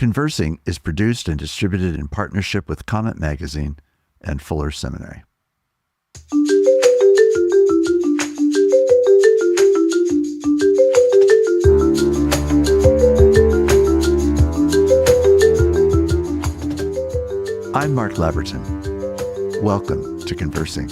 Conversing is produced and distributed in partnership with Comet Magazine and Fuller Seminary. I'm Mark Labberton. Welcome to Conversing.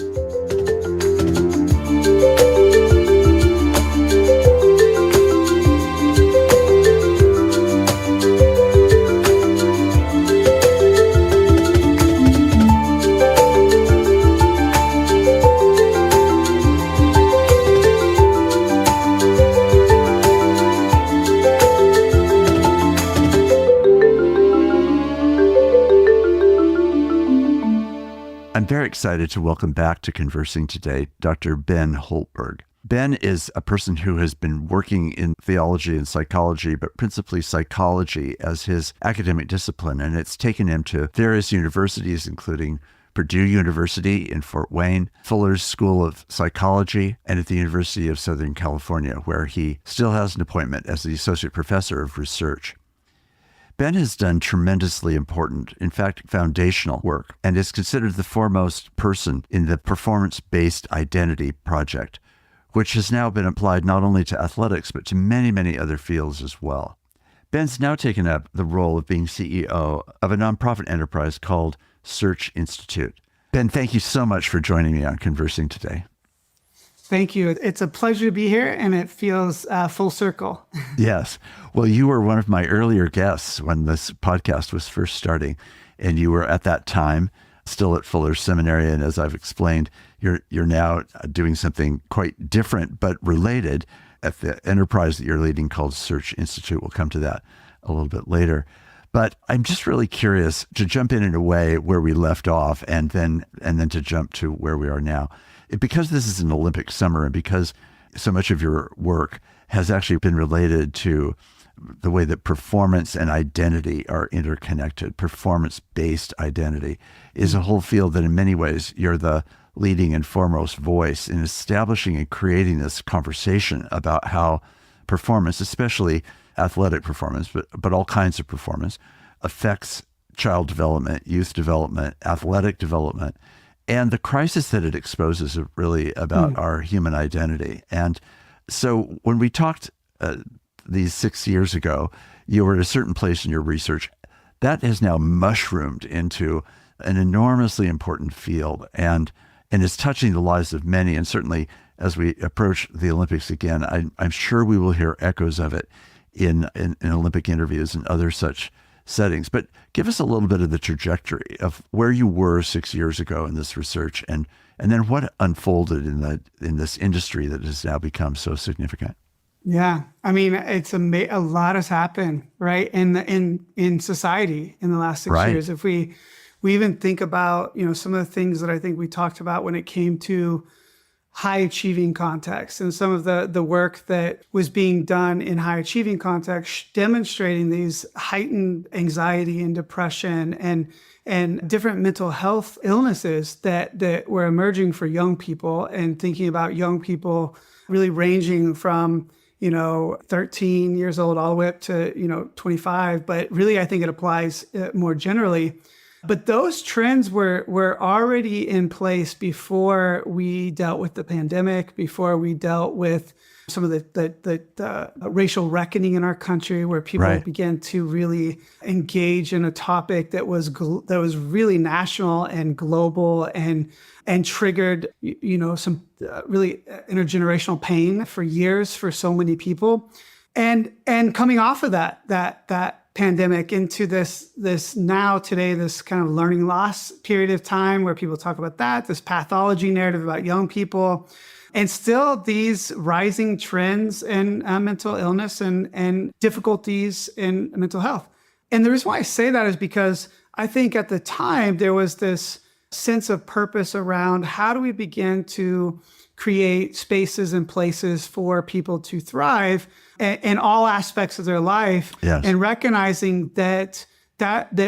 I'm very excited to welcome back to Conversing today Dr. Ben Houltberg. Ben is a person who has been working in theology and psychology, but principally psychology as his academic discipline, and it's taken him to various universities, including Purdue University in Fort Wayne, Fuller's School of Psychology, and at the University of Southern California, where he still has an appointment as the Associate Professor of Research. Ben has done tremendously important, in fact, foundational work, and is considered the foremost person in the performance-based identity project, which has now been applied not only to athletics, but to many, many other fields as well. Ben's now taken up the role of being CEO of a nonprofit enterprise called Search Institute. Ben, thank you so much for joining me on Conversing today. Thank you. It's a pleasure to be here, and it feels full circle. Yes. Well, you were one of my earlier guests when this podcast was first starting, and you were at that time still at Fuller Seminary. And as I've explained, you're now doing something quite different but related at the enterprise that you're leading called Search Institute. We'll come to that a little bit later. But I'm just really curious to jump in a way where we left off, and then to jump to where we are now. Because this is an Olympic summer, and because so much of your work has actually been related to the way that performance and identity are interconnected, performance-based identity is a whole field that in many ways you're the leading and foremost voice in establishing and creating this conversation about how performance, especially athletic performance, but all kinds of performance, affects child development, youth development, athletic development, and the crisis that it exposes really about our human identity. And so when we talked these 6 years ago, you were at a certain place in your research. That has now mushroomed into an enormously important field and is touching the lives of many. And certainly as we approach the Olympics again, I'm sure we will hear echoes of it in Olympic interviews and other such settings. But give us a little bit of the trajectory of where you were 6 years ago in this research, and then what unfolded in this industry that has now become so significant. Yeah, I mean, it's a lot has happened, right, in society in the last 6 years. If we even think about some of the things that I think we talked about when it came to high achieving context and some of the work that was being done in high achieving context, demonstrating these heightened anxiety and depression and different mental health illnesses that were emerging for young people, and thinking about young people really ranging from 13 years old all the way up to 25. But really, I think it applies more generally. But those trends were already in place before we dealt with the pandemic, before we dealt with some of the racial reckoning in our country, where people began to really engage in a topic that was really national and global and triggered some really intergenerational pain for years for so many people, and coming off of that pandemic into this kind of learning loss period of time where people talk about this pathology narrative about young people, and still these rising trends in mental illness and difficulties in mental health. And the reason why I say that is because I think at the time there was this sense of purpose around how do we begin to create spaces and places for people to thrive in all aspects of their life, and recognizing that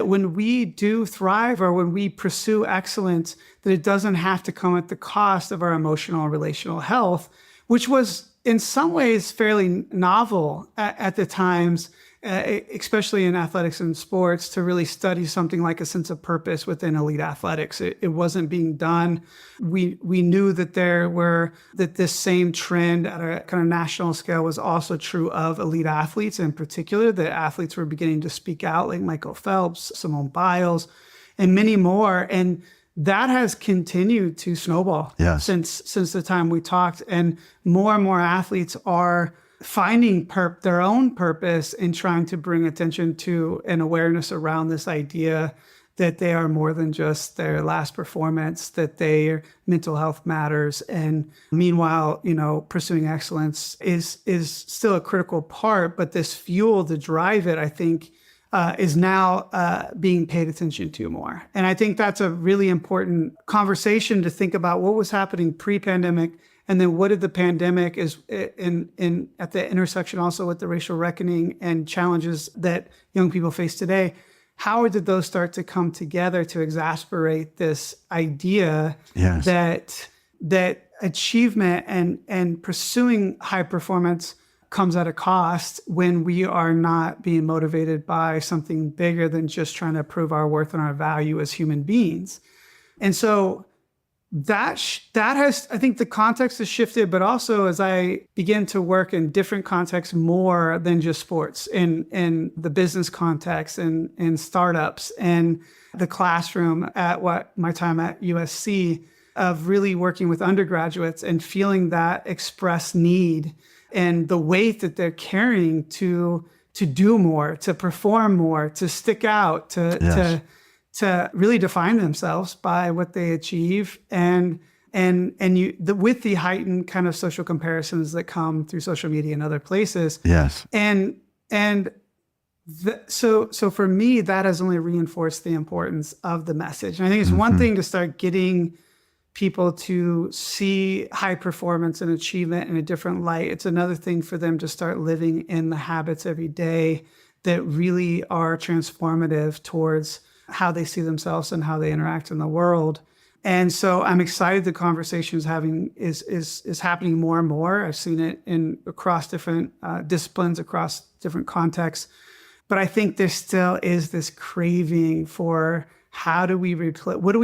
when we do thrive or when we pursue excellence, that it doesn't have to come at the cost of our emotional and relational health, which was in some ways fairly novel at the times, especially in athletics and sports, to really study something like a sense of purpose within elite athletics. It wasn't being done. We knew that that this same trend at a kind of national scale was also true of elite athletes in particular, that athletes were beginning to speak out, like Michael Phelps, Simone Biles, and many more. And that has continued to snowball since the time we talked. And more athletes are finding their own purpose in trying to bring attention to an awareness around this idea that they are more than just their last performance, that their mental health matters. And meanwhile, pursuing excellence is still a critical part, but this fuel to drive it, I think, is now being paid attention to more. And I think that's a really important conversation to think about what was happening pre-pandemic, and then what did the pandemic is in at the intersection also with the racial reckoning and challenges that young people face today. How did those start to come together to exacerbate this idea that achievement and pursuing high performance comes at a cost when we are not being motivated by something bigger than just trying to prove our worth and our value as human beings? And so that has, I think the context has shifted, but also as I begin to work in different contexts more than just sports, in the business context and in startups and the classroom at my time at USC, of really working with undergraduates and feeling that express need and the weight that they're carrying to do more, to perform more, to stick out, to really define themselves by what they achieve, and with the heightened kind of social comparisons that come through social media and other places. Yes. So for me, that has only reinforced the importance of the message. And I think it's one thing to start getting people to see high performance and achievement in a different light. It's another thing for them to start living in the habits every day that really are transformative towards how they see themselves and how they interact in the world. And so I'm excited the conversation is happening more and more. I've seen it across different disciplines, across different contexts. But I think there still is this craving for how do we replace, what do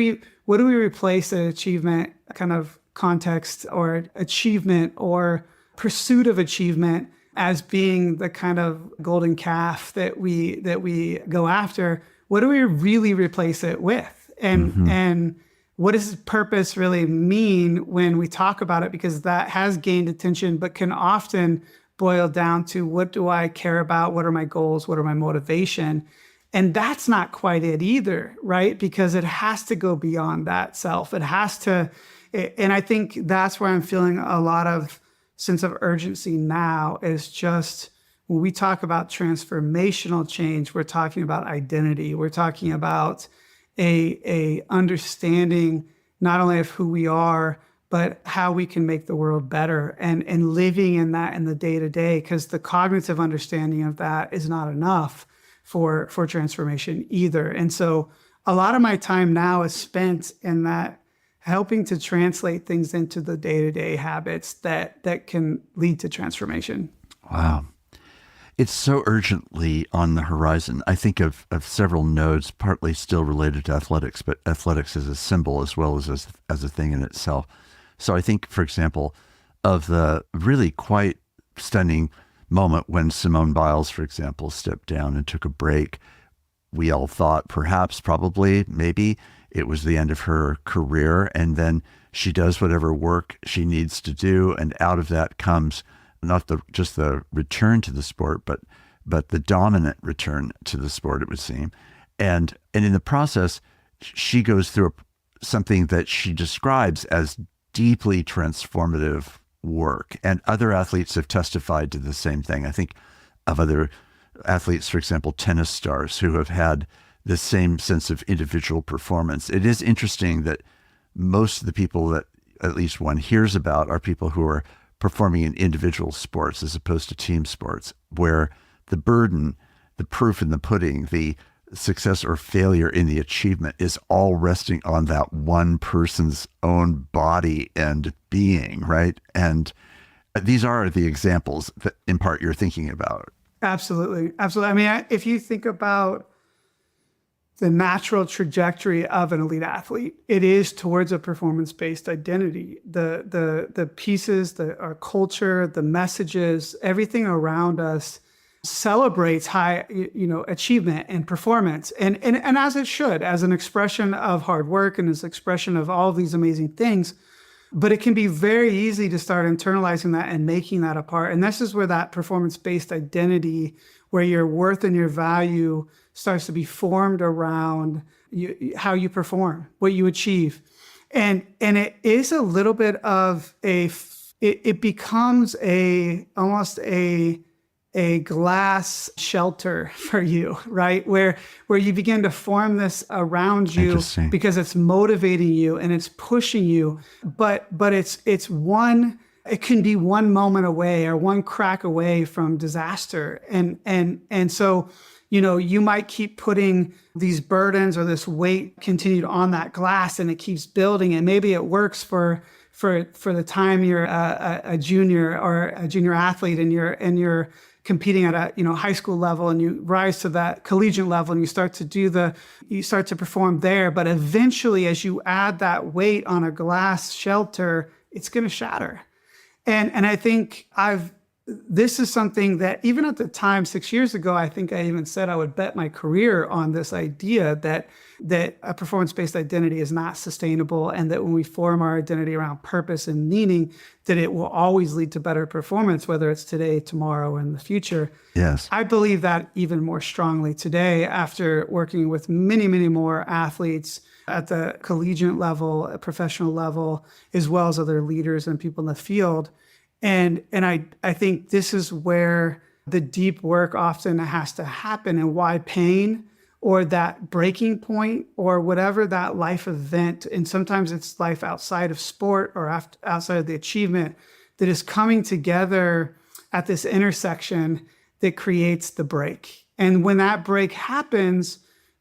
we replace an achievement kind of context or achievement or pursuit of achievement as being the kind of golden calf that we go after? What do we really replace it with? And what does purpose really mean when we talk about it? Because that has gained attention, but can often boil down to, what do I care about? What are my goals? What are my motivation? And that's not quite it either, right? Because it has to go beyond that self. It has to, and I think that's where I'm feeling a lot of sense of urgency now, is just when we talk about transformational change, we're talking about identity. We're talking about a understanding not only of who we are, but how we can make the world better, and living in that in the day-to-day, because the cognitive understanding of that is not enough for transformation either. And so a lot of my time now is spent in that, helping to translate things into the day-to-day habits that can lead to transformation. Wow. It's so urgently on the horizon. I think of several nodes, partly still related to athletics, but athletics as a symbol as well as a thing in itself. So I think, for example, of the really quite stunning moment when Simone Biles, for example, stepped down and took a break. We all thought probably, maybe it was the end of her career. And then she does whatever work she needs to do. And out of that comes not just the return to the sport, but the dominant return to the sport, it would seem. And in the process, she goes through something that she describes as deeply transformative work. And other athletes have testified to the same thing. I think of other athletes, for example, tennis stars, who have had the same sense of individual performance. It is interesting that most of the people that at least one hears about are people who are performing in individual sports as opposed to team sports, where the burden, the proof in the pudding, the success or failure in the achievement is all resting on that one person's own body and being, right? And these are the examples that in part you're thinking about. Absolutely. Absolutely. I mean, if you think about the natural trajectory of an elite athlete, it is towards a performance-based identity. The pieces, our culture, the messages, everything around us celebrates high, achievement and performance, and as it should, as an expression of hard work and as an expression of all of these amazing things. But it can be very easy to start internalizing that and making that a part. And this is where that performance-based identity, where your worth and your value starts to be formed around how you perform, what you achieve. And it is a little bit of it becomes almost a glass shelter for you, right? Where you begin to form this around you because it's motivating you and it's pushing you. But it can be one moment away or one crack away from disaster. And so, you might keep putting these burdens or this weight continued on that glass, and it keeps building. And maybe it works for the time you're a junior or a junior athlete and you're competing at a high school level, and you rise to that collegiate level and you start to perform there. But eventually, as you add that weight on a glass shelter, it's going to shatter. And I think this is something that even at the time 6 years ago, I think I even said I would bet my career on this idea that a performance-based identity is not sustainable, and that when we form our identity around purpose and meaning, that it will always lead to better performance, whether it's today, tomorrow, and the future. Yes. I believe that even more strongly today after working with many, many more athletes at the collegiate level, professional level, as well as other leaders and people in the field. And I think this is where the deep work often has to happen, and why pain or that breaking point or whatever that life event, and sometimes it's life outside of sport or outside of the achievement, that is coming together at this intersection that creates the break. And when that break happens,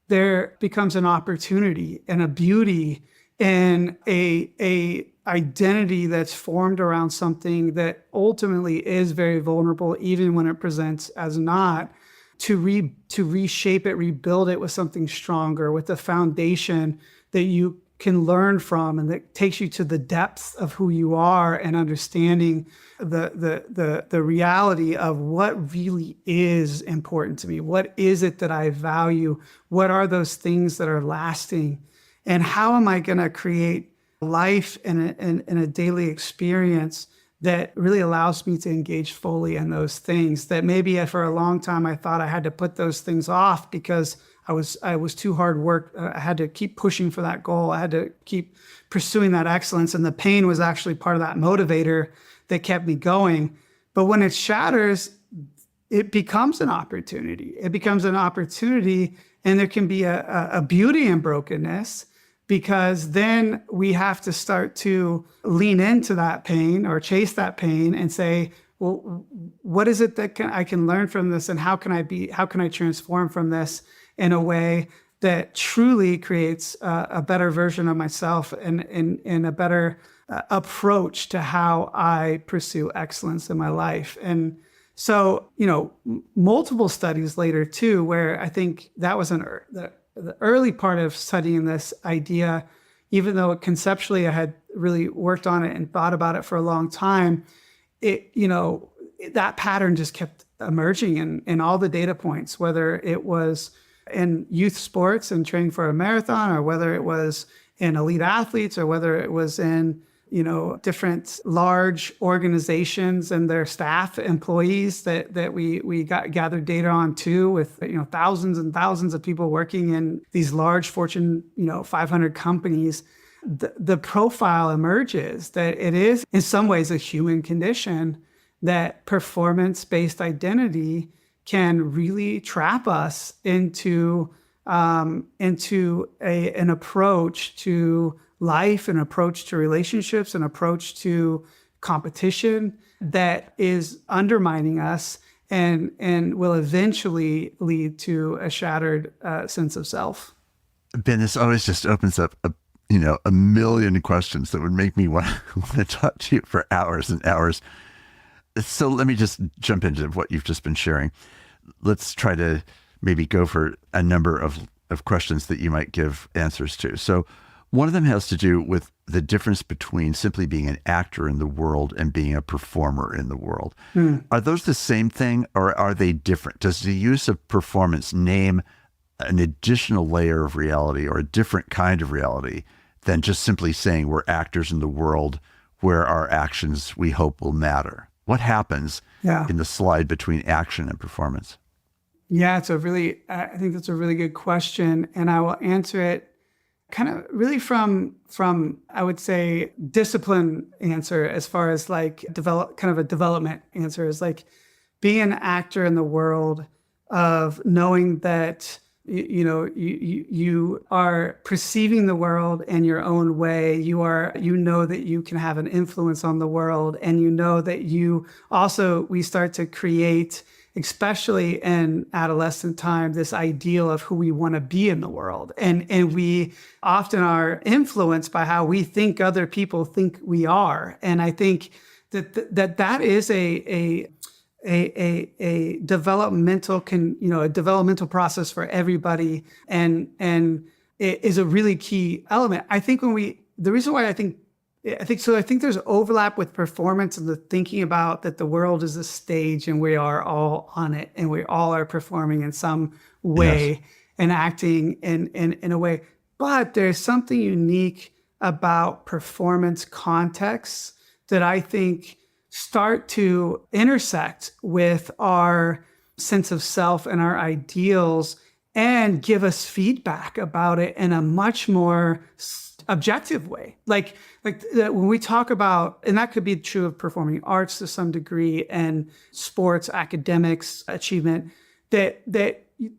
there becomes an opportunity and a beauty and a identity that's formed around something that ultimately is very vulnerable, even when it presents as not, to reshape it, rebuild it with something stronger, with a foundation that you can learn from, and that takes you to the depths of who you are, and understanding the reality of what really is important to me. What is it that I value? What are those things that are lasting? And how am I going to create life and a daily experience that really allows me to engage fully in those things that maybe for a long time I thought I had to put those things off because I was too hard work. I had to keep pushing for that goal. I had to keep pursuing that excellence. And the pain was actually part of that motivator that kept me going. But when it shatters, it becomes an opportunity. It becomes an opportunity, and there can be a beauty in brokenness, because then we have to start to lean into that pain or chase that pain and say, well, what is it that I can learn from this, and how can I transform from this in a way that truly creates a better version of myself and a better approach to how I pursue excellence in my life. And so, multiple studies later too, where I think that was the early part of studying this idea, even though conceptually I had really worked on it and thought about it for a long time, that pattern just kept emerging in all the data points, whether it was in youth sports and training for a marathon, or whether it was in elite athletes, or whether it was in different large organizations and their staff employees that we gathered data on too, with thousands and thousands of people working in these large Fortune 500 companies. The profile emerges that it is in some ways a human condition, that performance-based identity can really trap us into an approach to life, an approach to relationships, an approach to competition that is undermining us and will eventually lead to a shattered sense of self. Ben, this always just opens up a million questions that would make me want to talk to you for hours and hours. So let me just jump into what you've just been sharing. let's try to maybe go for a number of questions that you might give answers to. So one of them has to do with the difference between simply being an actor in the world and being a performer in the world. Are those the same thing, or are they different? Does the use of performance name an additional layer of reality or a different kind of reality than just simply saying we're actors in the world where our actions we hope will matter? What happens in the slide between action and performance? Yeah, I think that's a really good question. And I will answer it kind of really from I would say discipline answer, as far as like kind of a development answer, is like being an actor in the world of knowing that you are perceiving the world in your own way. You know that you can have an influence on the world, and you know that we start to create, especially in adolescent time, this ideal of who we want to be in the world. And we often are influenced by how we think other people think we are. And I think that is a developmental a developmental process for everybody, and it is a really key element. I think the reason why I think there's overlap with performance and the thinking about that the world is a stage and we are all on it and we all are performing in some way and acting in a way. But there's something unique about performance contexts that I think start to intersect with our sense of self and our ideals and give us feedback about it in a much more objective way. Like when we talk about, and that could be true of performing arts to some degree and sports, academics, achievement, that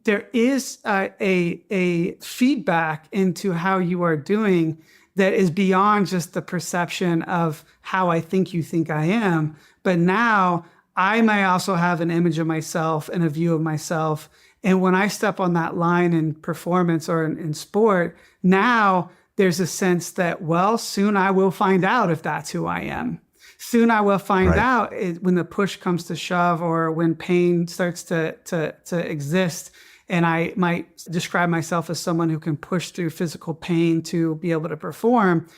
there is a feedback into how you are doing that is beyond just the perception of how I think you think I am. But now I may also have an image of myself and a view of myself. And when I step on that line in performance or in sport, now there's a sense that, well, soon I will find out if that's who I am. Soon I will find out when the push comes to shove, or when pain starts to exist. And I might describe myself as someone who can push through physical pain to be able to perform.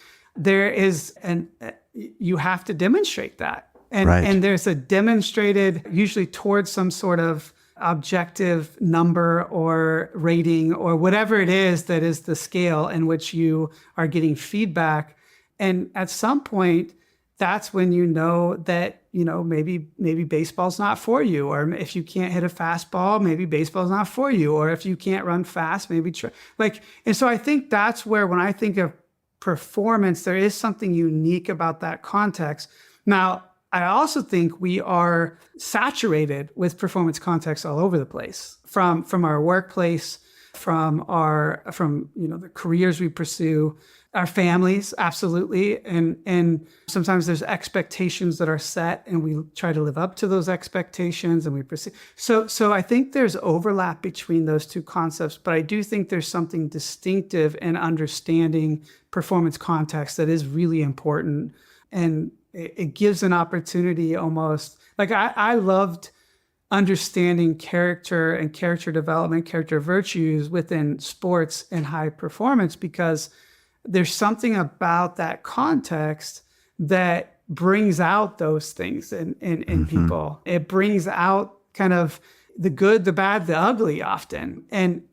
You have to demonstrate that. And there's a demonstrated, usually towards some sort of objective number or rating or whatever it is that is the scale in which you are getting feedback. And at some point, that's when you know that, maybe baseball's not for you. Or if you can't hit a fastball, maybe baseball's not for you. Or if you can't run fast, maybe and so I think that's where, when I think of performance, there is something unique about that context. Now, I also think we are saturated with performance contexts all over the place, from our workplace, from the careers we pursue, our families, absolutely. And sometimes there's expectations that are set and we try to live up to those expectations and we pursue. So I think there's overlap between those two concepts, but I do think there's something distinctive in understanding performance context that is really important. And it gives an opportunity almost, like I loved understanding character and character development, character virtues within sports and high performance, because there's something about that context that brings out those things in people. It brings out kind of the good, the bad, the ugly often. And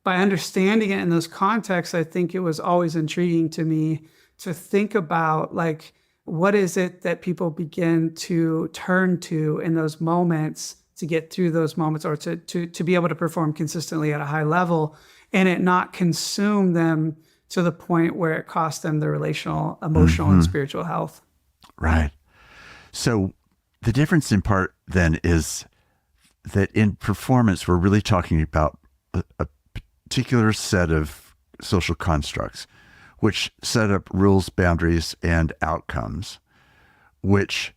by understanding it in those contexts, I think it was always intriguing to me to think about, like, what is it that people begin to turn to in those moments to get through those moments, or to be able to perform consistently at a high level, and it not consume them to the point where it costs them their relational, emotional, and spiritual health. Right. So the difference in part then is that in performance, we're really talking about a particular set of social constructs, which set up rules, boundaries, and outcomes, which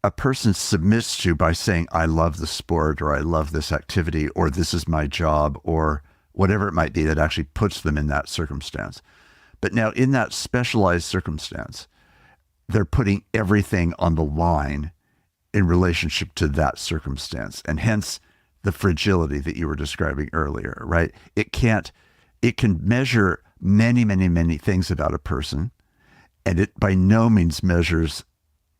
a person submits to by saying, I love the sport, or I love this activity, or this is my job, or whatever it might be that actually puts them in that circumstance. But now in that specialized circumstance, they're putting everything on the line in relationship to that circumstance. And hence the fragility that you were describing earlier, right? It can measure many, many, many things about a person, and it by no means measures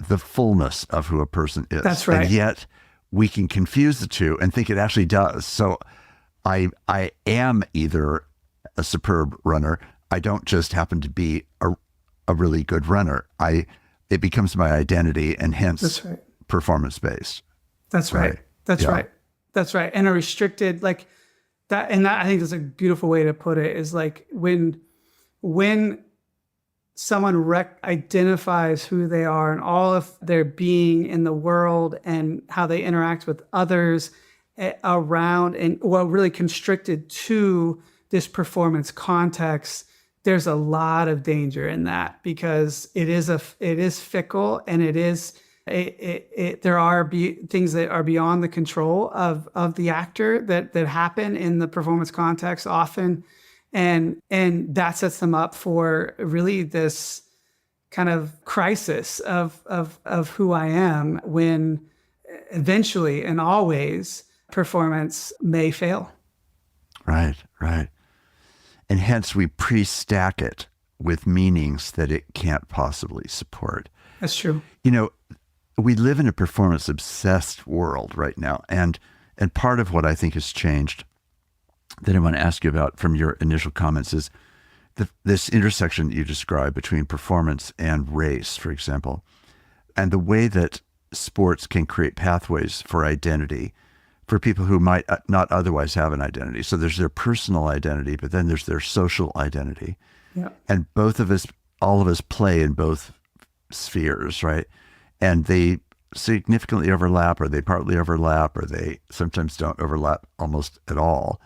the fullness of who a person is. That's right. And yet we can confuse the two and think it actually does. So I am either a superb runner. I don't just happen to be a really good runner. It becomes my identity, and hence performance-based. That's right. That's right. That's right. And a restricted like that. And that, I think, is a beautiful way to put it, is like when someone identifies who they are and all of their being in the world and how they interact with others around, and really constricted to this performance context, there's a lot of danger in that, because it is fickle, and there are things that are beyond the control of the actor that happen in the performance context often, and that sets them up for really this kind of crisis of who I am, when eventually and always performance may fail. Right. And hence we pre-stack it with meanings that it can't possibly support. That's true. We live in a performance-obsessed world right now. And part of what I think has changed that I want to ask you about from your initial comments is this intersection you described between performance and race, for example, and the way that sports can create pathways for identity for people who might not otherwise have an identity. So there's their personal identity, but then there's their social identity. Yeah. And all of us play in both spheres, right? And they significantly overlap, or they partly overlap, or they sometimes don't overlap almost at all.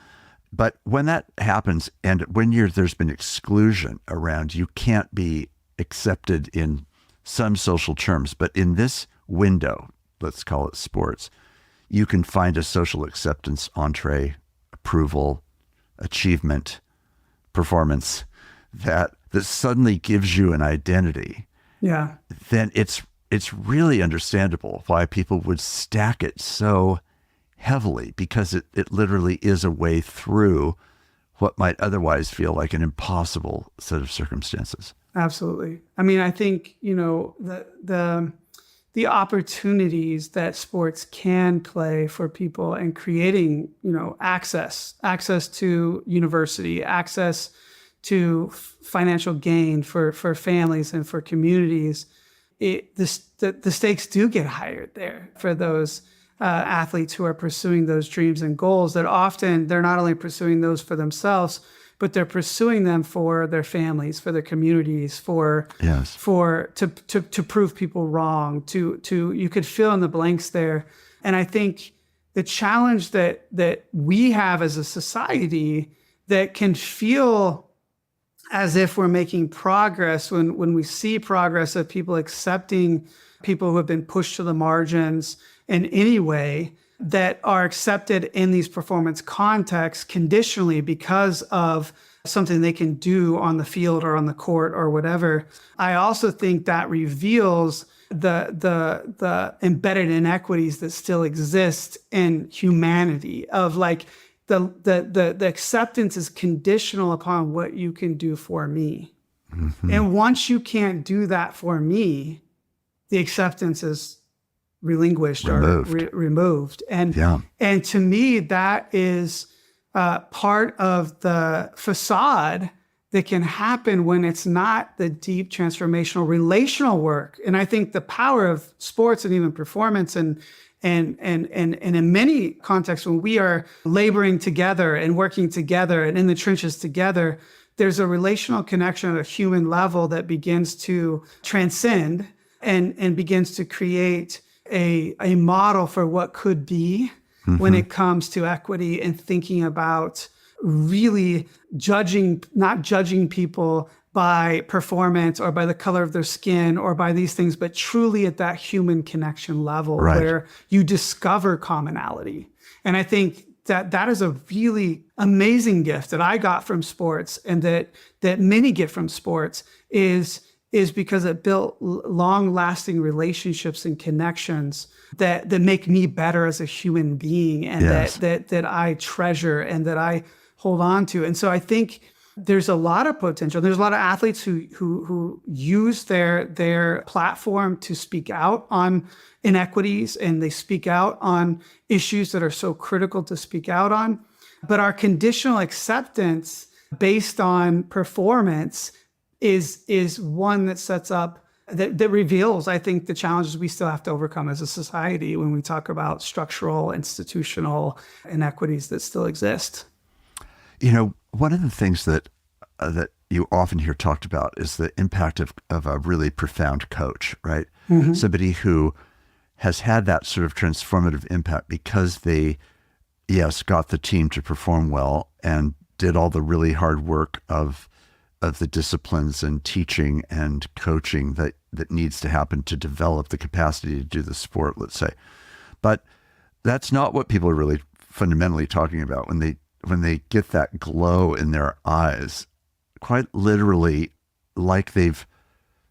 But when that happens, and when there's been exclusion around, you can't be accepted in some social terms, but in this window, let's call it sports, you can find a social acceptance, entree, approval, achievement, performance that suddenly gives you an identity. Yeah. Then it's really understandable why people would stack it so heavily, because it literally is a way through what might otherwise feel like an impossible set of circumstances. Absolutely. I mean, I think, the opportunities that sports can play for people and creating, access to university, access to financial gain for families and for communities, the stakes do get higher there for those athletes who are pursuing those dreams and goals, that often they're not only pursuing those for themselves, but they're pursuing them for their families, for their communities, to prove people wrong, to you could fill in the blanks there. And I think the challenge that we have as a society that can feel as if we're making progress when we see progress of people accepting people who have been pushed to the margins in any way, that are accepted in these performance contexts conditionally because of something they can do on the field or on the court or whatever. I also think that reveals the embedded inequities that still exist in humanity, of like the acceptance is conditional upon what you can do for me. Mm-hmm. And once you can't do that for me, the acceptance is relinquished or removed. And to me, that is part of the facade that can happen when it's not the deep transformational relational work. And I think the power of sports and even performance and in many contexts, when we are laboring together and working together and in the trenches together, there's a relational connection at a human level that begins to transcend and begins to create a model for what could be when it comes to equity, and thinking about really not judging people by performance or by the color of their skin or by these things, but truly at that human connection level, right, where you discover commonality. And I think that is a really amazing gift that I got from sports, and that many get from sports, is is because it built long-lasting relationships and connections that make me better as a human being, and that I treasure and that I hold on to. And so I think there's a lot of potential. There's a lot of athletes who use their platform to speak out on inequities, and they speak out on issues that are so critical to speak out on. But our conditional acceptance based on performance is one that sets up, that reveals, I think, the challenges we still have to overcome as a society when we talk about structural, institutional inequities that still exist. One of the things that you often hear talked about is the impact of a really profound coach, right? Mm-hmm. Somebody who has had that sort of transformative impact because they, got the team to perform well and did all the really hard work of the disciplines and teaching and coaching that needs to happen to develop the capacity to do the sport, let's say. But that's not what people are really fundamentally talking about when they get that glow in their eyes, quite literally, like they've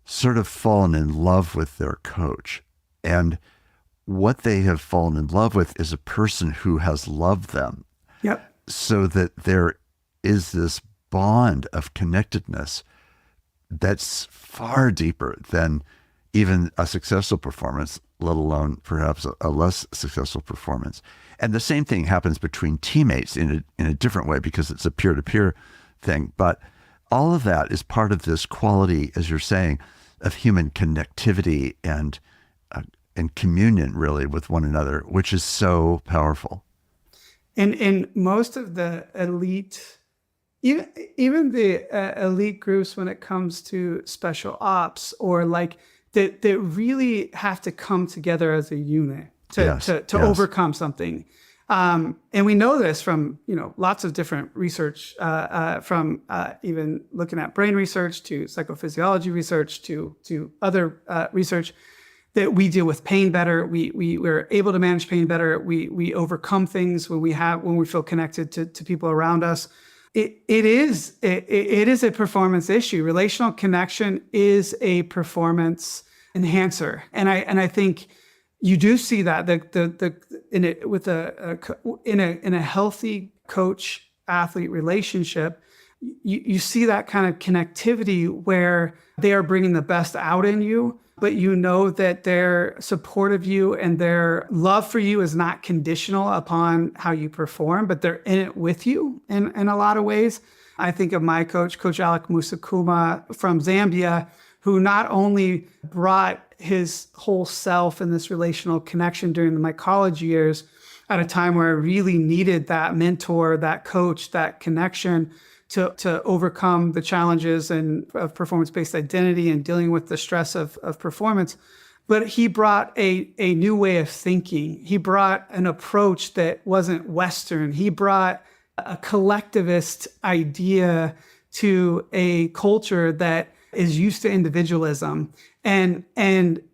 sort of fallen in love with their coach. And what they have fallen in love with is a person who has loved them. Yep. So that there is this bond of connectedness that's far deeper than even a successful performance, let alone perhaps a less successful performance. And the same thing happens between teammates in a different way because it's a peer-to-peer thing. But all of that is part of this quality, as you're saying, of human connectivity and communion, really, with one another, which is so powerful. And in most of the elite, even the elite groups, when it comes to special ops or like that really have to come together as a unit to overcome something. And we know this from, lots of different research, from even looking at brain research to psychophysiology research to other research, that we deal with pain better. We're able to manage pain better. We overcome things when we feel connected to people around us. It is a performance issue. Relational connection is a performance enhancer, and I think you do see that in a healthy coach athlete relationship. You see that kind of connectivity where they are bringing the best out in you, but you know that their support of you and their love for you is not conditional upon how you perform, but they're in it with you in a lot of ways. I think of my coach, Coach Alec Musakuma from Zambia, who not only brought his whole self in this relational connection during my college years at a time where I really needed that mentor, that coach, that connection, to overcome the challenges of performance-based identity and dealing with the stress of performance. But he brought a new way of thinking. He brought an approach that wasn't Western. He brought a collectivist idea to a culture that is used to individualism. And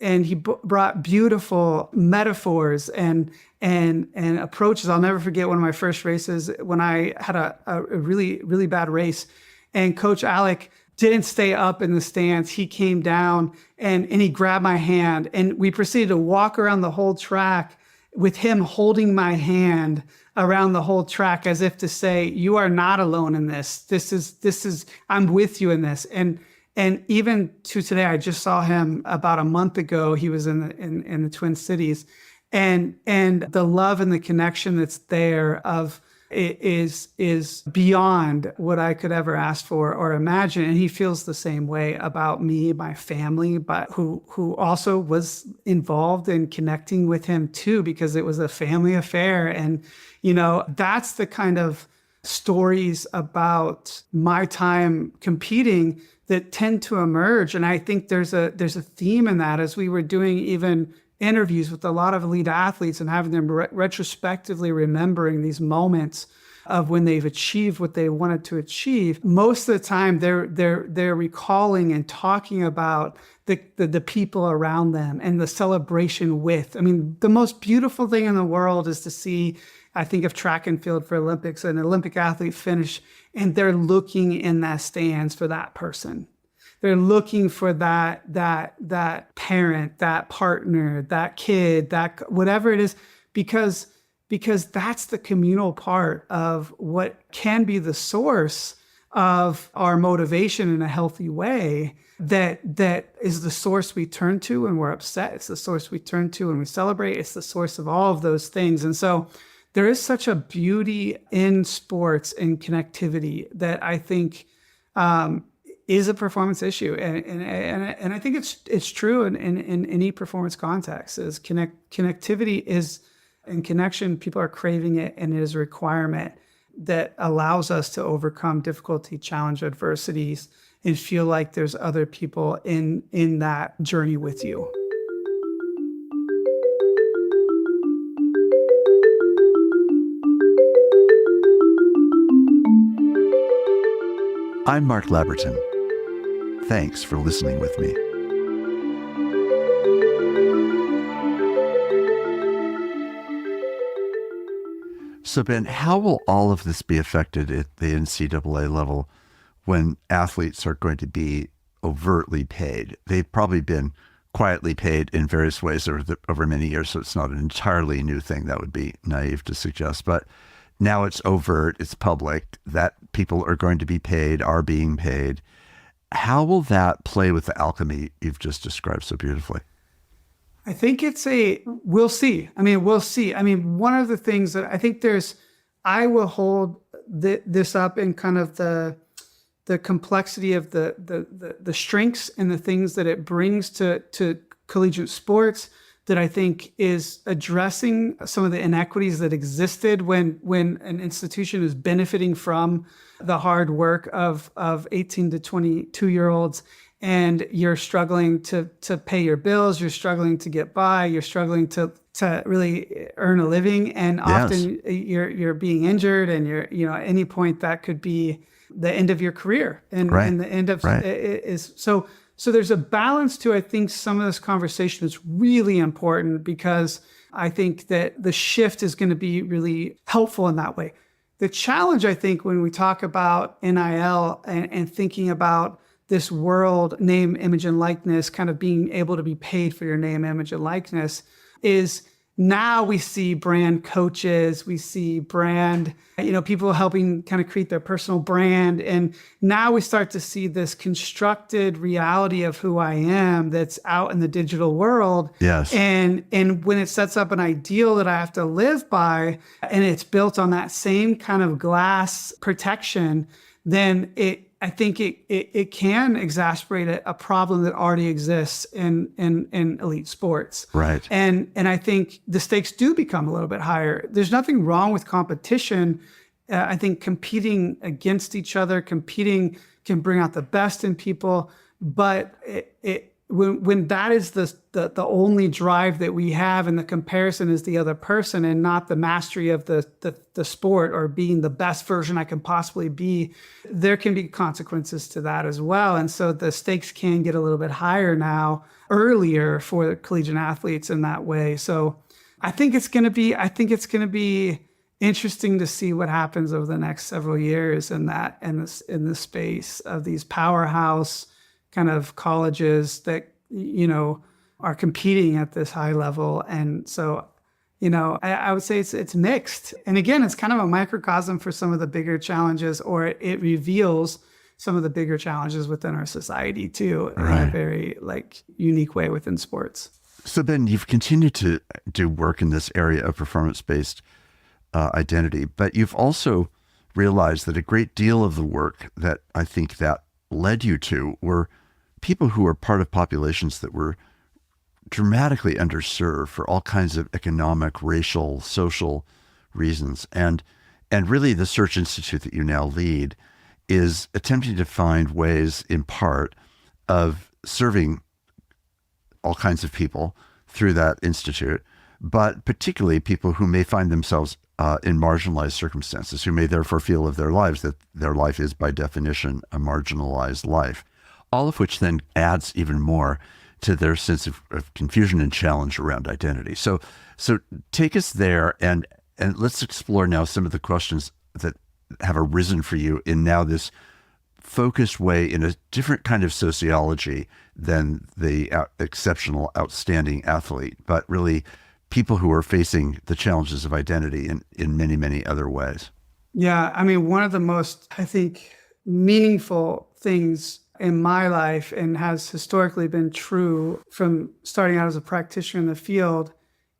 he brought beautiful metaphors and approaches. I'll never forget one of my first races when I had a really, really bad race, and Coach Alec didn't stay up in the stands. He came down and he grabbed my hand, and we proceeded to walk around the whole track with him holding my hand around the whole track as if to say, you are not alone in this. This is, I'm with you in this. And even to today, I just saw him about a month ago. He was in the Twin Cities, and the love and the connection that's there is beyond what I could ever ask for or imagine. And he feels the same way about me, my family, but who also was involved in connecting with him too, because it was a family affair. And that's the kind of stories about my time competing that tend to emerge. And I think there's a theme in that, as we were doing even interviews with a lot of elite athletes and having them retrospectively remembering these moments of when they've achieved what they wanted to achieve. Most of the time they're recalling and talking about the people around them and the celebration with. I mean, the most beautiful thing in the world is to see, I think of track and field for Olympics, an Olympic athlete finish, and they're looking in that stands for that person. They're looking for that parent, that partner, that kid, that whatever it is, because that's the communal part of what can be the source of our motivation in a healthy way, that is the source we turn to when we're upset. It's the source we turn to when we celebrate. It's the source of all of those things. And so there is such a beauty in sports and connectivity that I think is a performance issue. And I think it's true in any performance context. Is connectivity is, and connection, people are craving it, and it is a requirement that allows us to overcome difficulty, challenge adversities, and feel like there's other people in that journey with you. I'm Mark Labberton. Thanks for listening with me. So Ben, how will all of this be affected at the NCAA level when athletes are going to be overtly paid? They've probably been quietly paid in various ways over many years, so it's not an entirely new thing. That would be naive to suggest. But now it's overt, it's public, that people are going to be paid, are being paid. How will that play with the alchemy you've just described so beautifully? I think we'll see. We'll see. One of the things that I think I will hold this up in kind of the complexity of the strengths and the things that it brings to collegiate sports, that I think is addressing some of the inequities that existed when an institution is benefiting from the hard work of 18 to 22-year-olds, and you're struggling to pay your bills, you're struggling to get by, you're struggling to really earn a living, and often you're being injured, and at any point that could be the end of your career, and the end of is so. So there's a balance to, I think, some of this conversation is really important, because I think that the shift is going to be really helpful in that way. The challenge, I think, when we talk about NIL and thinking about this world, name, image, and likeness, kind of being able to be paid for your name, image, and likeness, is now we see brand coaches, we see brand, people helping kind of create their personal brand. And now we start to see this constructed reality of who I am that's out in the digital world. Yes. And when it sets up an ideal that I have to live by, and it's built on that same kind of glass protection, then I think it can exacerbate a problem that already exists in elite sports. Right. And I think the stakes do become a little bit higher. There's nothing wrong with competition. I think competing against each other, competing can bring out the best in people. But when that is the only drive that we have, and the comparison is the other person and not the mastery of the sport or being the best version I can possibly be, there can be consequences to that as well. And so the stakes can get a little bit higher now, earlier, for the collegiate athletes in that way. So I think it's going to be interesting to see what happens over the next several years in the space of these powerhouse kind of colleges that, are competing at this high level. And so, I would say it's mixed. And again, it's kind of a microcosm for some of the bigger challenges, or it reveals some of the bigger challenges within our society too, in a very unique way within sports. So Ben, you've continued to do work in this area of performance-based identity, but you've also realized that a great deal of the work that I think that led you to were people who were part of populations that were dramatically underserved for all kinds of economic, racial, social reasons. And really the Search Institute that you now lead is attempting to find ways, in part, of serving all kinds of people through that institute, but particularly people who may find themselves in marginalized circumstances, who may therefore feel of their lives that their life is by definition a marginalized life, all of which then adds even more to their sense of confusion and challenge around identity. So take us there, and let's explore now some of the questions that have arisen for you in now this focused way in a different kind of sociology than the exceptional, outstanding athlete, but really people who are facing the challenges of identity in many, many other ways. Yeah. I mean, one of the most, I think, meaningful things in my life, and has historically been true from starting out as a practitioner in the field,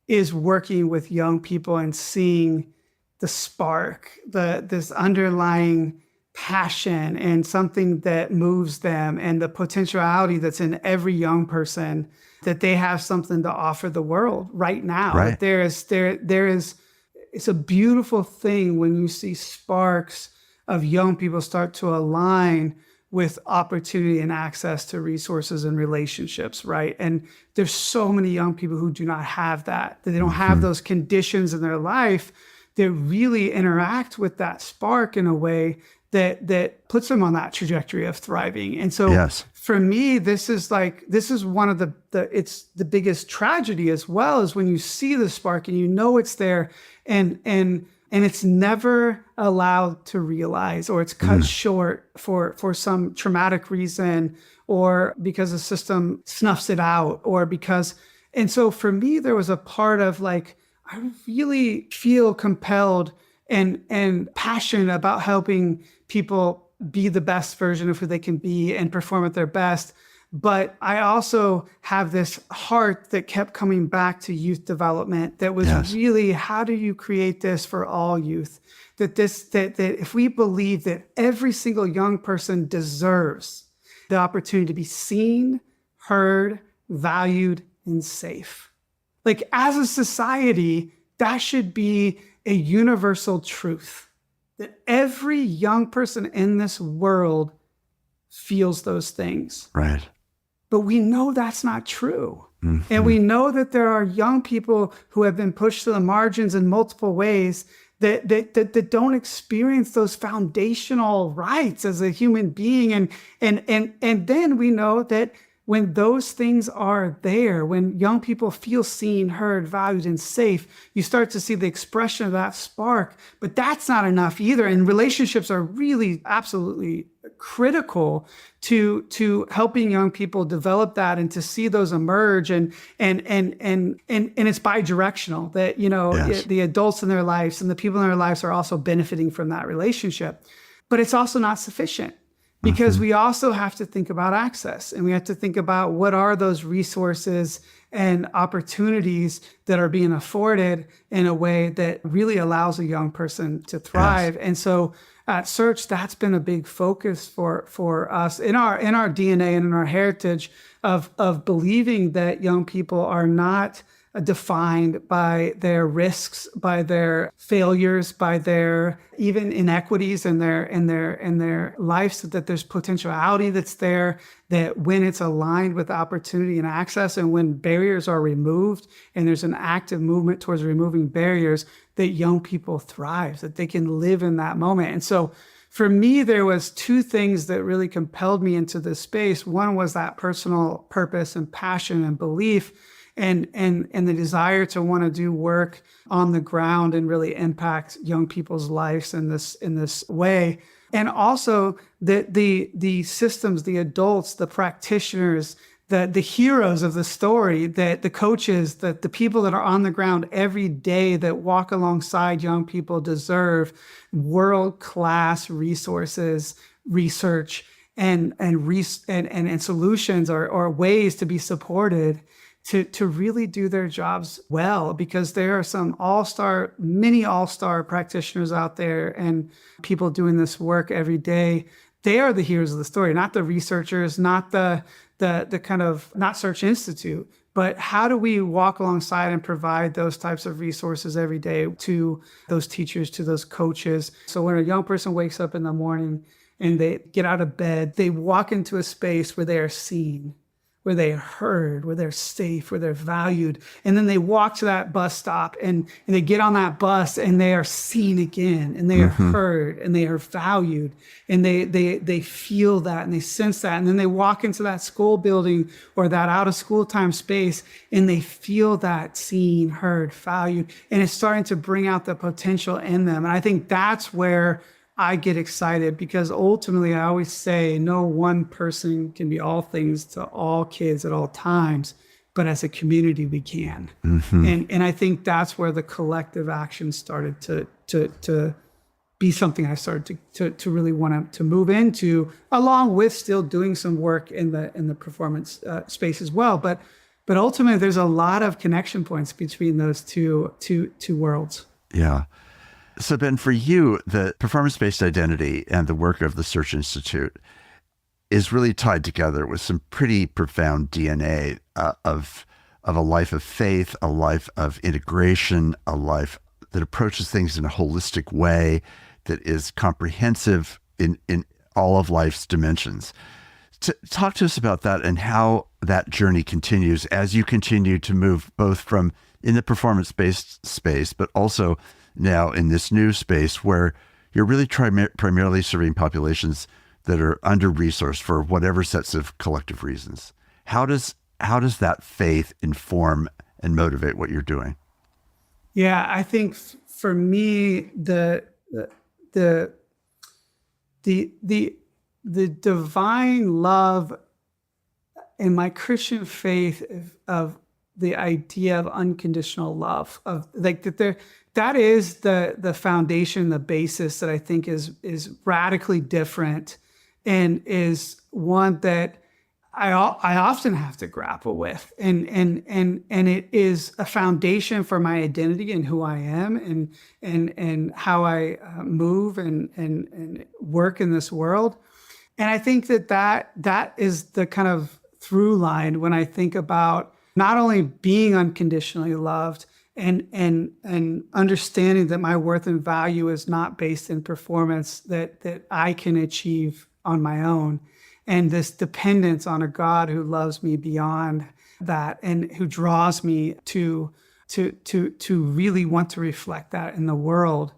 is working with young people and seeing the spark, this underlying passion and something that moves them, and the potentiality that's in every young person, that they have something to offer the world right now. Right. That there is, it's a beautiful thing when you see sparks of young people start to align with opportunity and access to resources and relationships, right? And there's so many young people who do not have that they don't have those conditions in their life that really interact with that spark in a way that puts them on that trajectory of thriving. And so for me, this is one of it's the biggest tragedy as well, is when you see the spark and you know it's there, and it's never allowed to realize, or it's cut short for some traumatic reason, or because the system snuffs it out, and so for me, there was a part of like, I really feel compelled and passionate about helping people be the best version of who they can be and perform at their best. But I also have this heart that kept coming back to youth development, that was really, how do you create this for all youth? That if we believe that every single young person deserves the opportunity to be seen, heard, valued, and safe. Like, as a society, that should be a universal truth, that every young person in this world feels those things. Right. But we know that's not true. And we know that there are young people who have been pushed to the margins in multiple ways that don't experience those foundational rights as a human being. And then we know that when those things are there, when young people feel seen, heard, valued, and safe, you start to see the expression of that spark. But that's not enough either. And relationships are really absolutely critical to helping young people develop that and to see those emerge. And it's bi-directional, that, the adults in their lives and the people in their lives are also benefiting from that relationship. But it's also not sufficient, because we also have to think about access, and we have to think about what are those resources and opportunities that are being afforded in a way that really allows a young person to thrive. And so at Search, that's been a big focus for us in our DNA and in our heritage of believing that young people are not defined by their risks, by their failures, by their even inequities in their lives, that there's potentiality that's there, that when it's aligned with opportunity and access, and when barriers are removed and there's an active movement towards removing barriers, that young people thrive, that they can live in that moment. And so for me, there was two things that really compelled me into this space. One was that personal purpose and passion and belief, and the desire to want to do work on the ground and really impact young people's lives in this way. And also the systems, the adults, the practitioners, the heroes of the story, that the coaches, that the people that are on the ground every day that walk alongside young people deserve world-class resources, research, and solutions or ways to be supported to really do their jobs well, because there are some many all-star practitioners out there and people doing this work every day. They are the heroes of the story, not the researchers, not the kind of, not Search Institute, but how do we walk alongside and provide those types of resources every day to those teachers, to those coaches? So when a young person wakes up in the morning and they get out of bed, they walk into a space where they are seen, where they are heard, where they're safe, where they're valued. And then they walk to that bus stop and they get on that bus and they are seen again, and they are heard, and they are valued, and they feel that and they sense that. And then they walk into that school building or that out of school time space and they feel that seen, heard, valued, and it's starting to bring out the potential in them. And I think that's where I get excited because ultimately I always say no one person can be all things to all kids at all times, but as a community we can. And I think that's where the collective action started to be something I started to really want to move into, along with still doing some work in the performance space as well. But ultimately, there's a lot of connection points between those two worlds. Yeah. So Ben, for you, the performance-based identity and the work of the Search Institute is really tied together with some pretty profound DNA of a life of faith, a life of integration, a life that approaches things in a holistic way, that is comprehensive in all of life's dimensions. Talk to us about that and how that journey continues as you continue to move both from in the performance-based space, but also now in this new space where you're really primarily serving populations that are under-resourced for whatever sets of collective reasons. How does that faith inform and motivate what you're doing? Yeah, I think for me, the divine love and my Christian faith of the idea of unconditional love, of like that is the foundation, the basis that I think is radically different and is one that I often have to grapple with, and it is a foundation for my identity and who I am and how I move and work in this world. And I think that is the kind of through line when I think about not only being unconditionally loved and understanding that my worth and value is not based in performance that I can achieve on my own, and this dependence on a God who loves me beyond that and who draws me to really want to reflect that in the world.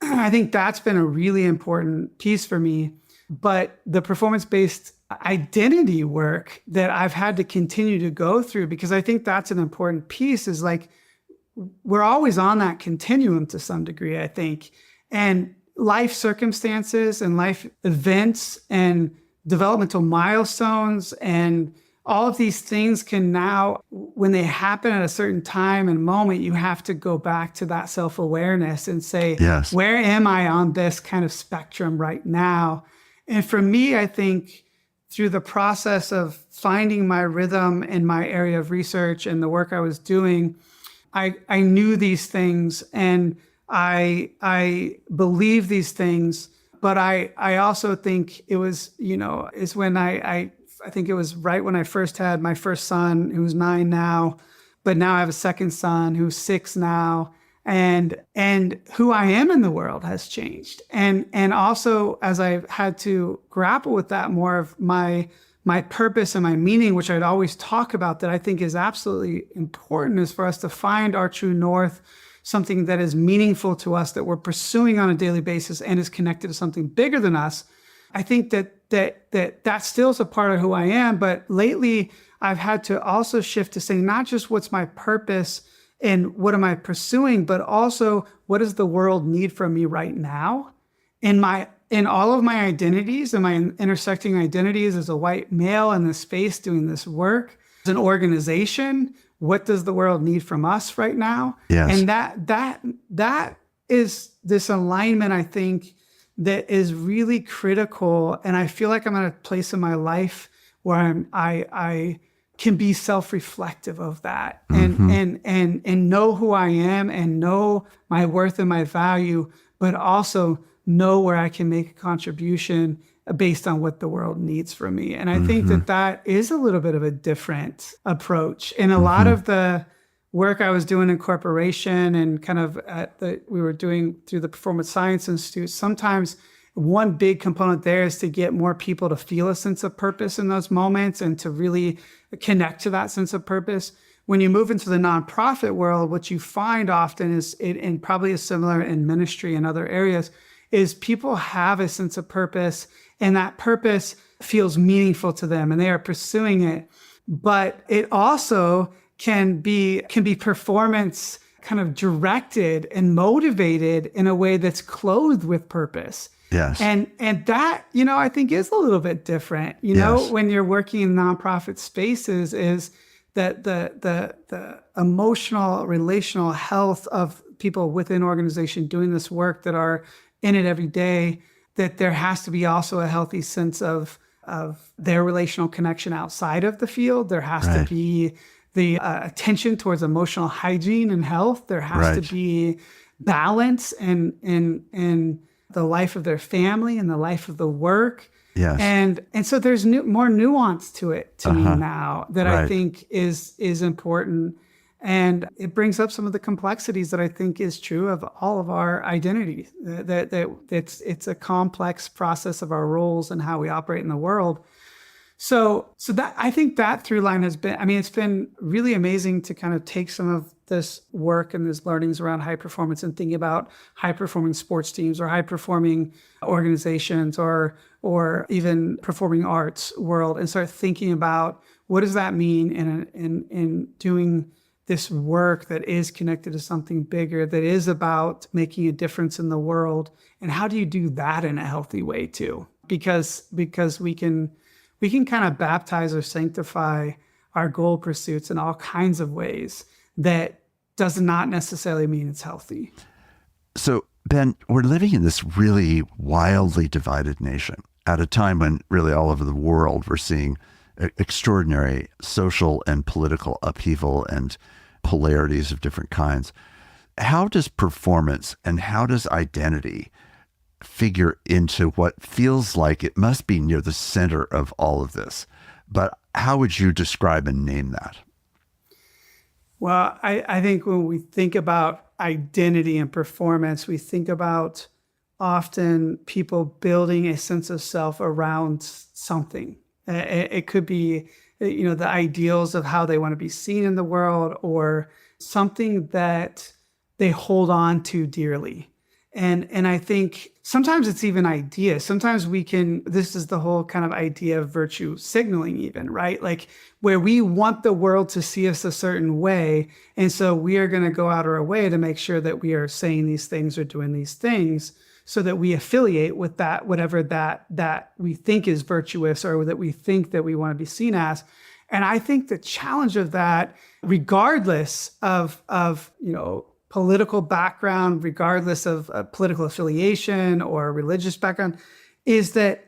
I think that's been a really important piece for me. But the performance-based identity work that I've had to continue to go through, because I think that's an important piece, is like we're always on that continuum to some degree, I think. And life circumstances and life events and developmental milestones and all of these things can now, when they happen at a certain time and moment, you have to go back to that self-awareness and say, yes, where am I on this kind of spectrum right now? And for me, I think through the process of finding my rhythm in my area of research and the work I was doing, I knew these things and I believe these things. But I also think it was, is when I think it was right when I first had my first son, who's 9 now, but now I have a second son who's 6 now. And who I am in the world has changed. And also as I've had to grapple with that more of my purpose and my meaning, which I'd always talk about, that I think is absolutely important, is for us to find our true north, something that is meaningful to us, that we're pursuing on a daily basis and is connected to something bigger than us. I think that still is a part of who I am. But lately I've had to also shift to saying not just what's my purpose and what am I pursuing, but also what does the world need from me right now? In all of my identities and my intersecting identities as a white male in this space doing this work, as an organization, what does the world need from us right now? Yes. And that is this alignment, I think, that is really critical. And I feel like I'm at a place in my life where I can be self-reflective of that and know who I am and know my worth and my value, but also know where I can make a contribution based on what the world needs from me. And I think that is a little bit of a different approach. And a lot of the work I was doing in corporation and kind of we were doing through the Performance Science Institute, sometimes one big component there is to get more people to feel a sense of purpose in those moments and to really connect to that sense of purpose. When you move into the nonprofit world, what you find often is, and probably is similar in ministry and other areas, is people have a sense of purpose and that purpose feels meaningful to them and they are pursuing it. But it also can be performance kind of directed and motivated in a way that's clothed with purpose. Yes. And that, I think is a little bit different, Yes. when you're working in nonprofit spaces, is that the emotional, relational health of people within organization doing this work that are in it every day, that there has to be also a healthy sense of their relational connection outside of the field. There has to Right. be the attention towards emotional hygiene and health. There has to Right. be balance in the life of their family and the life of the work. Yes. And so there's more nuance to it to me now that I Right. think is important. And it brings up some of the complexities that I think is true of all of our identities. That it's a complex process of our roles and how we operate in the world. So that, I think that through line has been, it's been really amazing to kind of take some of this work and these learnings around high performance and thinking about high performing sports teams or high performing organizations or even performing arts world, and start thinking about what does that mean in doing this work that is connected to something bigger, that is about making a difference in the world. And how do you do that in a healthy way too? Because we can kind of baptize or sanctify our goal pursuits in all kinds of ways that does not necessarily mean it's healthy. So, Ben, we're living in this really wildly divided nation at a time when really all over the world we're seeing extraordinary social and political upheaval and polarities of different kinds. How does performance and how does identity figure into what feels like it must be near the center of all of this? But how would you describe and name that? Well, I think when we think about identity and performance, we think about often people building a sense of self around something. It could be, the ideals of how they want to be seen in the world, or something that they hold on to dearly. And I think sometimes it's even ideas. Sometimes this is the whole kind of idea of virtue signaling even, right? Like where we want the world to see us a certain way. And so we are going to go out of our way to make sure that we are saying these things or doing these things so that we affiliate with that, whatever that we think is virtuous or that we think that we want to be seen as. And I think the challenge of that, regardless of political background, regardless of political affiliation or religious background, is that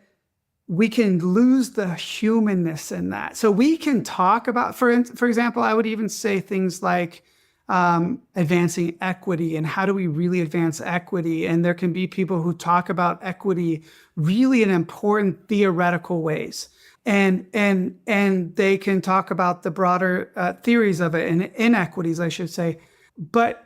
we can lose the humanness in that. So we can talk about, for example, I would even say things like advancing equity and how do we really advance equity. And there can be people who talk about equity really in important theoretical ways. And they can talk about the broader theories of it and inequities, I should say. But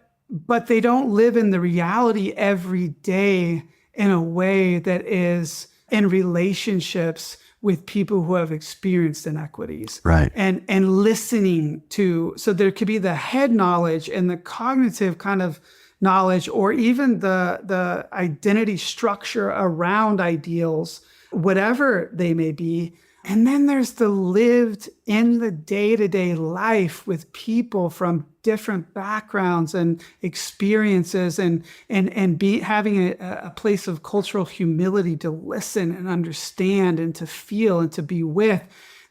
they don't live in the reality every day in a way that is in relationships with people who have experienced inequities. Right. And listening to, so there could be the head knowledge and the cognitive kind of knowledge, or even the identity structure around ideals, whatever they may be. And then there's the lived in the day-to-day life with people from different backgrounds and experiences, and having a place of cultural humility to listen and understand and to feel and to be with,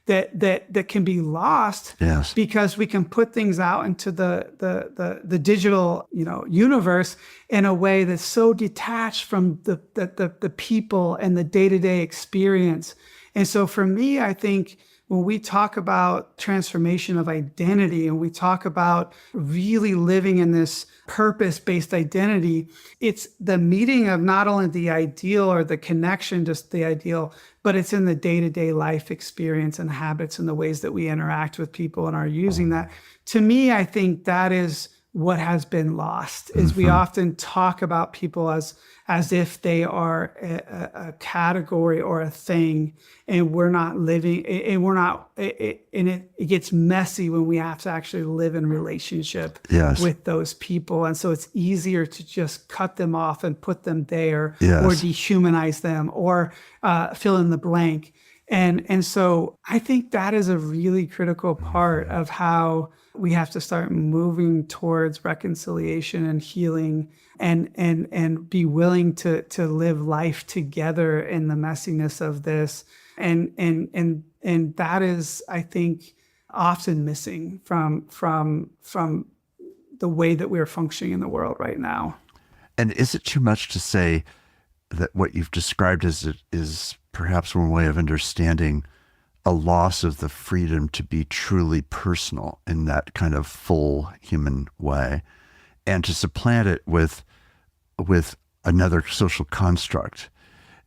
that can be lost. Yes. Because we can put things out into the digital universe in a way that's so detached from the people and the day-to-day experience. And so for me, I think when we talk about transformation of identity and we talk about really living in this purpose-based identity, it's the meeting of not only the ideal or the connection, just the ideal, but it's in the day-to-day life experience and habits and the ways that we interact with people and are using that. To me, I think that is what has been lost, is we often talk about people as if they are a category or a thing, and we're not living, and we're not, and it gets messy when we have to actually live in relationship Yes. with those people. And so it's easier to just cut them off and put them there, Yes. or dehumanize them, or fill in the blank. And so I think that is a really critical part of how we have to start moving towards reconciliation and healing, and be willing to live life together in the messiness of this. And that is, I think, often missing from the way that we're functioning in the world right now. And is it too much to say that what you've described is perhaps one way of understanding a loss of the freedom to be truly personal in that kind of full human way, and to supplant it with another social construct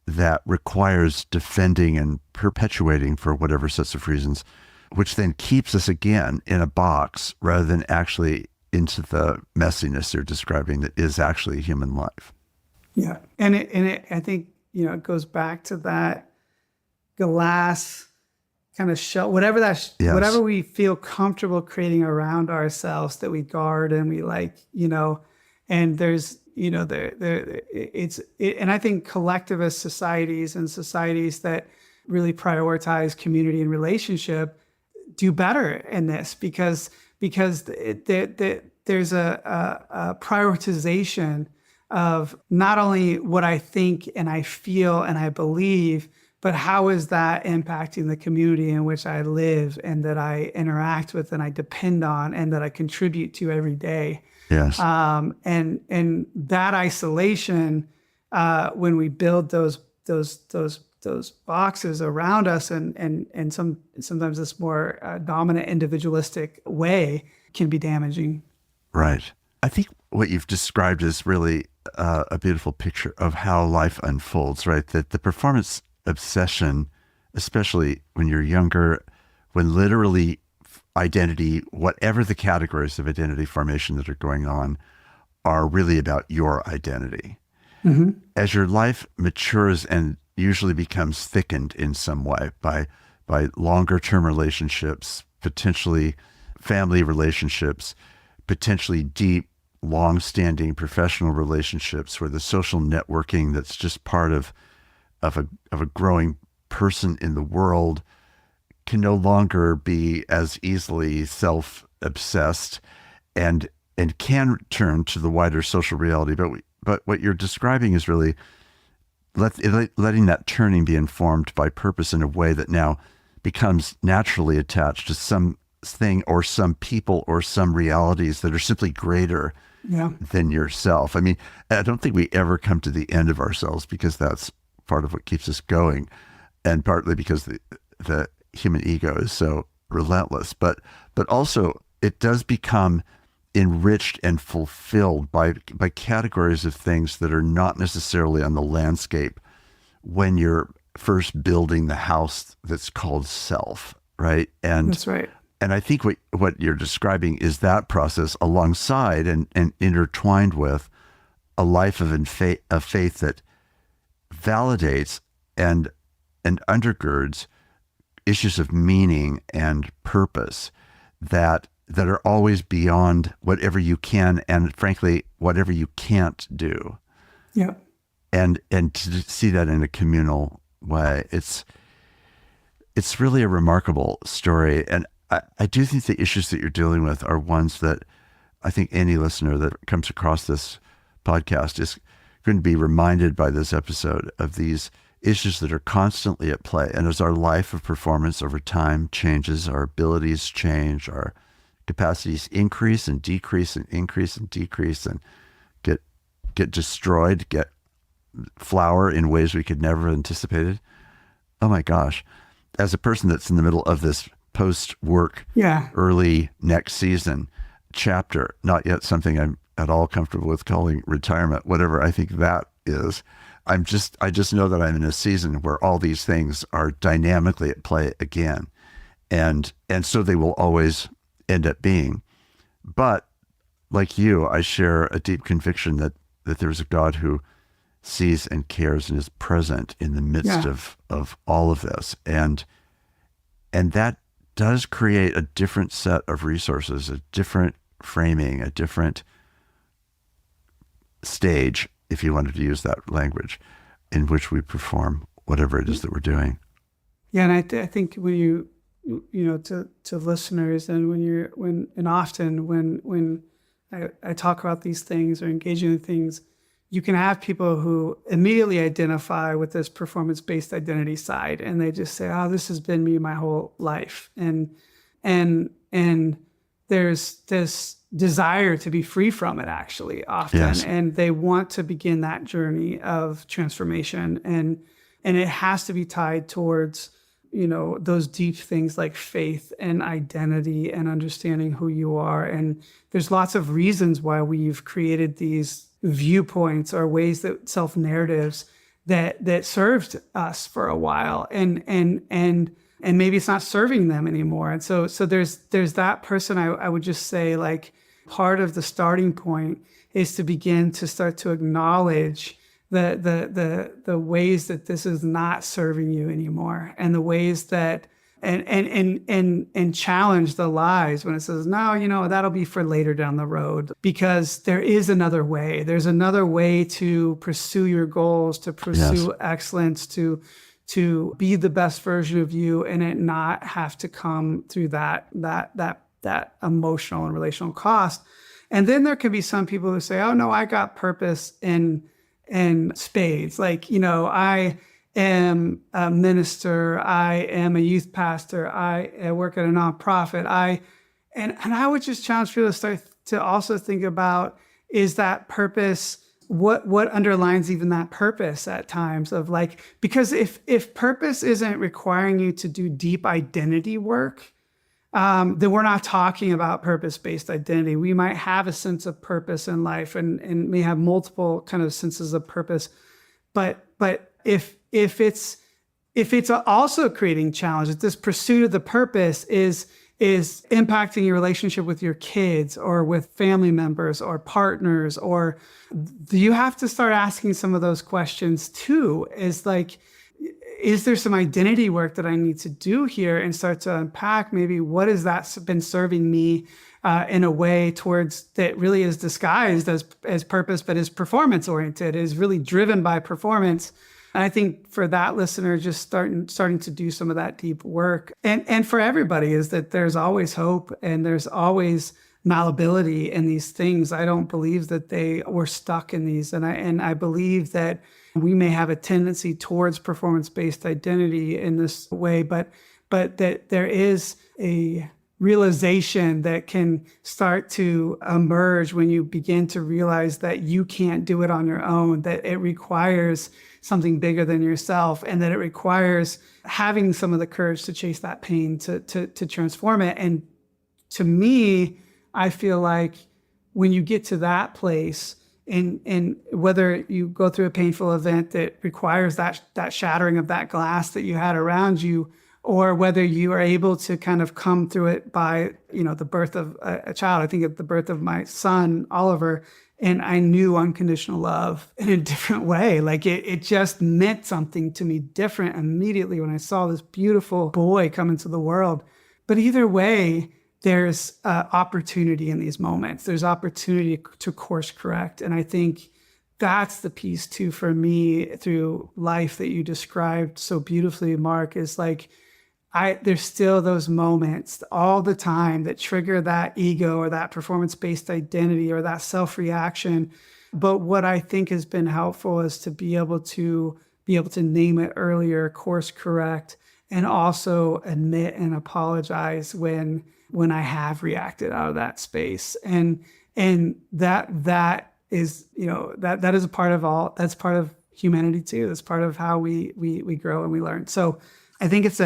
that requires defending and perpetuating for whatever sets of reasons, which then keeps us again in a box rather than actually into the messiness you're describing that is actually human life. Yeah. And I think, it goes back to that glass kind of shell, whatever whatever we feel comfortable creating around ourselves that we guard and we and there's, and I think collectivist societies and societies that really prioritize community and relationship do better in this because there's a prioritization of not only what I think and I feel and I believe, but how is that impacting the community in which I live and that I interact with and I depend on and that I contribute to every day. Yes. And that isolation, when we build those boxes around us and sometimes this more dominant individualistic way can be damaging. Right. I think what you've described is really a beautiful picture of how life unfolds, right? That the performance obsession, especially when you're younger, when literally identity, whatever the categories of identity formation that are going on, are really about your identity. Mm-hmm. As your life matures and usually becomes thickened in some way by longer term relationships, potentially family relationships, potentially deep, long-standing professional relationships where the social networking that's just part of a growing person in the world can no longer be as easily self-obsessed and can turn to the wider social reality. But what you're describing is really letting that turning be informed by purpose in a way that now becomes naturally attached to some thing or some people or some realities that are simply greater than yourself. I mean, I don't think we ever come to the end of ourselves because that's part of what keeps us going, and partly because the human ego is so relentless. But also it does become enriched and fulfilled by categories of things that are not necessarily on the landscape when you're first building the house that's called self, right? And that's right. And I think what you're describing is that process alongside and intertwined with a life of faith that validates and undergirds issues of meaning and purpose that are always beyond whatever you can and frankly whatever you can't do. Yeah. And to see that in a communal way, it's really a remarkable story. And I do think the issues that you're dealing with are ones that I think any listener that comes across this podcast is going to be reminded by this episode of these issues that are constantly at play. And as our life of performance over time changes, our abilities change, our capacities increase and decrease and increase and decrease and get destroyed, get flower in ways we could never have anticipated. Oh my gosh. As a person that's in the middle of this post-work, early next season chapter, not yet something I'm at all comfortable with calling retirement, whatever I think that is. I just know that I'm in a season where all these things are dynamically at play again. And so they will always end up being. But like you, I share a deep conviction that there's a God who sees and cares and is present in the midst of all of this. And that does create a different set of resources, a different framing, a different stage, if you wanted to use that language, in which we perform whatever it is that we're doing. Yeah, and I think when you to listeners, and when I talk about these things or engage in things, you can have people who immediately identify with this performance-based identity side, and they just say, "Oh, this has been me my whole life," and there's this desire to be free from it, actually, often. Yes. And they want to begin that journey of transformation. And it has to be tied towards, those deep things like faith and identity and understanding who you are. And there's lots of reasons why we've created these viewpoints or ways that self-narratives that served us for a while. And maybe it's not serving them anymore. And so there's that person. I would just say, like, part of the starting point is to begin to start to acknowledge the ways that this is not serving you anymore, and the ways that and challenge the lies when it says, no, that'll be for later down the road, because there is another way. There's another way to pursue your goals, to pursue excellence, to be the best version of you, and it not have to come through that emotional and relational cost. And then there could be some people who say, "Oh no, I got purpose in spades. Like, I am a minister, I am a youth pastor, I work at a nonprofit. And I would just challenge people to start to also think about, is that purpose, what underlines even that purpose at times of, like, because if purpose isn't requiring you to do deep identity work, then we're not talking about purpose-based identity. We might have a sense of purpose in life and may have multiple kind of senses of purpose, but if it's also creating challenges, this pursuit of the purpose is impacting your relationship with your kids or with family members or partners, or you have to start asking some of those questions too. Is there some identity work that I need to do here, and start to unpack maybe what has that been serving me in a way towards that really is disguised as purpose, but is performance oriented, is really driven by performance. And I think for that listener, just starting to do some of that deep work, and for everybody, is that there's always hope and there's always malleability in these things. I don't believe that we're stuck in these, and I believe that we may have a tendency towards performance-based identity in this way, but that there is a realization that can start to emerge when you begin to realize that you can't do it on your own, that it requires something bigger than yourself, and that it requires having some of the courage to chase that pain, to transform it. And to me, I feel like when you get to that place, and whether you go through a painful event that requires that shattering of that glass that you had around you, or whether you are able to kind of come through it by, the birth of a child. I think at the birth of my son, Oliver, and I knew unconditional love in a different way. Like it just meant something to me different immediately when I saw this beautiful boy come into the world. But either way, there's opportunity in these moments. There's opportunity to course correct. And I think that's the piece too for me through life that you described so beautifully, Mark, is like, there's still those moments all the time that trigger that ego or that performance-based identity or that self-reaction. But what I think has been helpful is to be able to name it earlier, course correct, and also admit and apologize when I have reacted out of that space. And that is, that is a part of that's part of humanity too. That's part of how we grow and we learn. So I think it's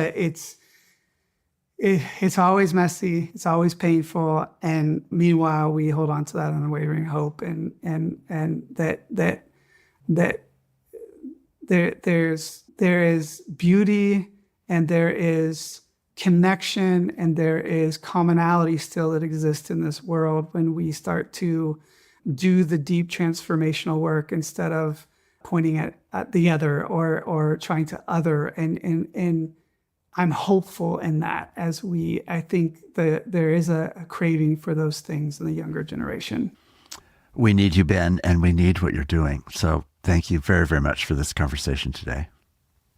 always messy, it's always painful, and meanwhile we hold on to that unwavering hope, and that there is beauty, and there is connection, and there is commonality still that exists in this world when we start to do the deep transformational work instead of pointing at the other or trying to other. And I'm hopeful in that, I think that there is a craving for those things in the younger generation. We need you, Ben, and we need what you're doing. So thank you very, very much for this conversation today.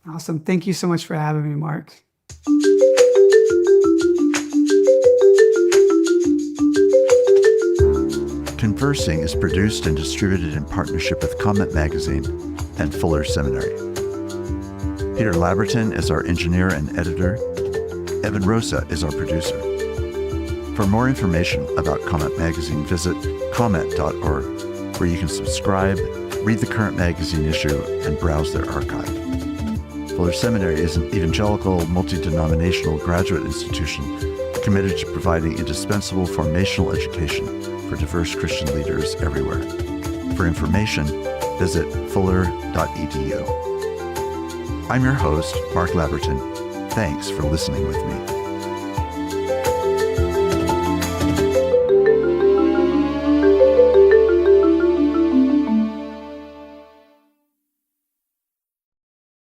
Awesome. Thank you so much for having me, Mark. Conversing is produced and distributed in partnership with Comment Magazine and Fuller Seminary. Peter Labberton is our engineer and editor. Evan Rosa is our producer. For more information about Comment Magazine, visit comment.org, where you can subscribe, read the current magazine issue, and browse their archive. Fuller Seminary is an evangelical, multi-denominational graduate institution committed to providing indispensable formational education for diverse Christian leaders everywhere. For information, visit fuller.edu. I'm your host, Mark Labberton. Thanks for listening with me.